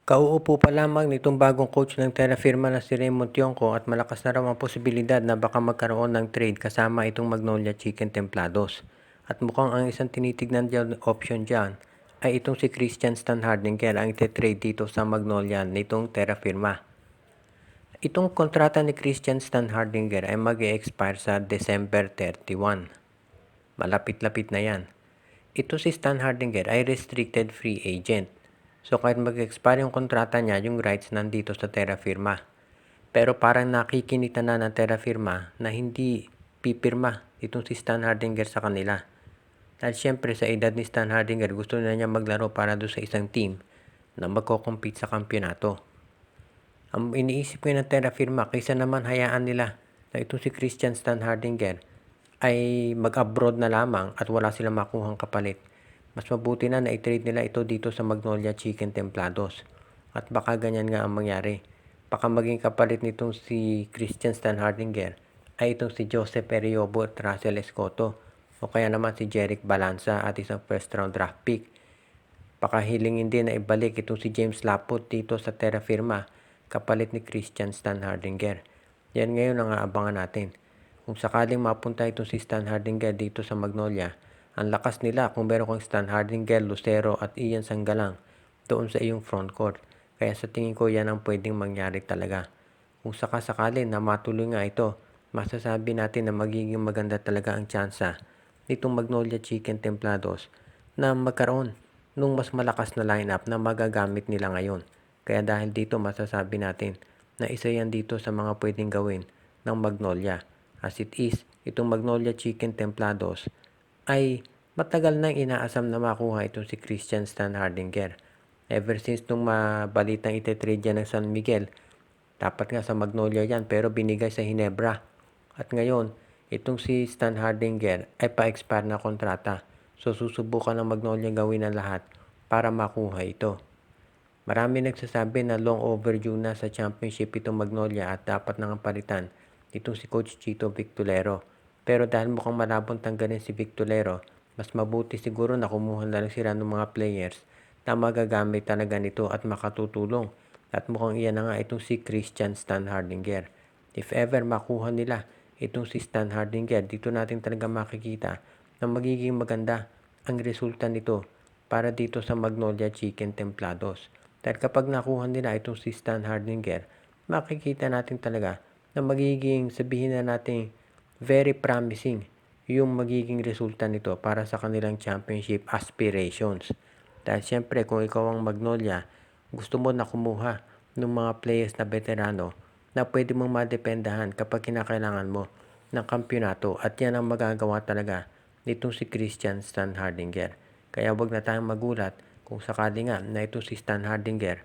Kauupo pa lamang nitong bagong coach ng Terra Firma na si Raymond Tionco at malakas na raw ang posibilidad na baka magkaroon ng trade kasama itong Magnolia Chicken Templados. At mukhang ang isang tinitignan dyan option dyan ay itong si Christian Standhardinger ang ite-trade dito sa Magnolia nitong Terra Firma. Itong kontrata ni Christian Standhardinger ay mag-e-expire sa December 31. Malapit-lapit na yan. Ito si Standhardinger ay restricted free agent. So kahit mag-expire yung kontrata niya, yung rights nandito sa Terra Firma. Pero parang nakikinita na ng Terra Firma na hindi pipirma itong si Standhardinger sa kanila. Dahil syempre sa edad ni Standhardinger, gusto na niya maglaro para doon sa isang team na magko-compete sa kampyonato. Ang iniisip ko ng Terra Firma, kaysa naman hayaan nila na itong si Christian Standhardinger ay mag-abroad na lamang at wala silang makuhang kapalit. Mas mabuti na i-trade nila ito dito sa Magnolia Chicken Templados. At baka ganyan nga ang mangyari. Baka maging kapalit nitong si Christian Standhardinger ay itong si Joseph Periobo at Russell Escoto. O kaya naman si Jerick Balanza at isang first round draft pick. Baka hilingin din na ibalik itong si James Laput dito sa Terra Firma kapalit ni Christian Standhardinger. Yan ngayon ang aabangan natin. Kung sakaling mapunta itong si Standhardinger dito sa Magnolia, ang lakas nila kung meron kang Standhardinger, Lucero at Ian Sanggalang doon sa iyong front court. Kaya sa tingin ko yan ang pwedeng mangyari talaga. Kung sakasakali na matuloy nga ito, masasabi natin na magiging maganda talaga ang tsansa nitong Magnolia Chicken Templados na magkaroon nung mas malakas na lineup na magagamit nila ngayon. Kaya dahil dito masasabi natin na isa yan dito sa mga pwedeng gawin ng Magnolia. As it is, itong Magnolia Chicken Templados ay matagal nang inaasam na makuha itong si Christian Standhardinger. Ever since nung mabalitang ite-trade yan ng San Miguel, dapat nga sa Magnolia yan pero binigay sa Hinebra. At ngayon, itong si Standhardinger ay pa-expire na kontrata. So susubukan ng Magnolia gawin ang lahat para makuha ito. Marami nagsasabi na long overdue na sa championship itong Magnolia at dapat nang palitan itong si Coach Chito Victolero. Pero dahil mukhang malabong tanggalin si Victolero, mas mabuti siguro na kumuha na lang sila ng mga players na magagamit talaga nito at makatutulong. At mukhang iyan na nga itong si Christian Standhardinger. If ever makuha nila itong si Standhardinger, dito natin talaga makikita na magiging maganda ang resulta nito para dito sa Magnolia Chicken Templados. Dahil kapag nakuha nila itong si Standhardinger, makikita natin talaga na magiging sabihin na natin very promising yung magiging resulta nito para sa kanilang championship aspirations. Dahil syempre kung ikaw ang Magnolia, gusto mo na kumuha ng mga players na veterano na pwede mong madependahan kapag kinakailangan mo ng kampyonato at yan ang magagawa talaga nitong si Christian Standhardinger. Kaya wag na tayong magulat kung sakali nga na itong si Standhardinger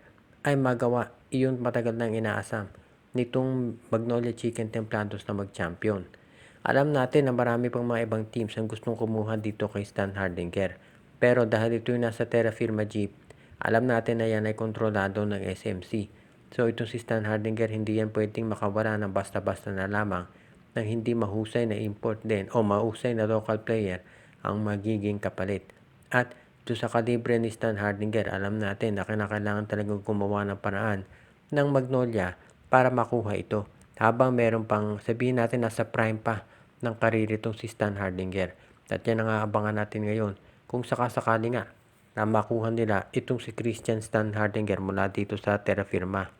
ay magawa iyon matagal nang inaasam nitong Magnolia Chicken Templados na mag-champion. Alam natin na marami pang mga ibang teams ang gustong kumuha dito kay Standhardinger. Pero dahil ito yung nasa Terra Firma Jeep, alam natin na yan ay kontrolado ng SMC. So itong si Standhardinger hindi yan pwedeng makawala ng basta-basta na lamang nang hindi mahusay na import din o mahusay na local player ang magiging kapalit. At ito sa kalibre ni Standhardinger, alam natin na kinakailangan talagang gumawa ng paraan ng Magnolia para makuha ito. Habang meron pang sabihin natin nasa prime pa ng karir itong si Standhardinger. At yan ang aabangan natin ngayon kung sakasakali nga na makuha nila itong si Christian Standhardinger mula dito sa Terra Firma.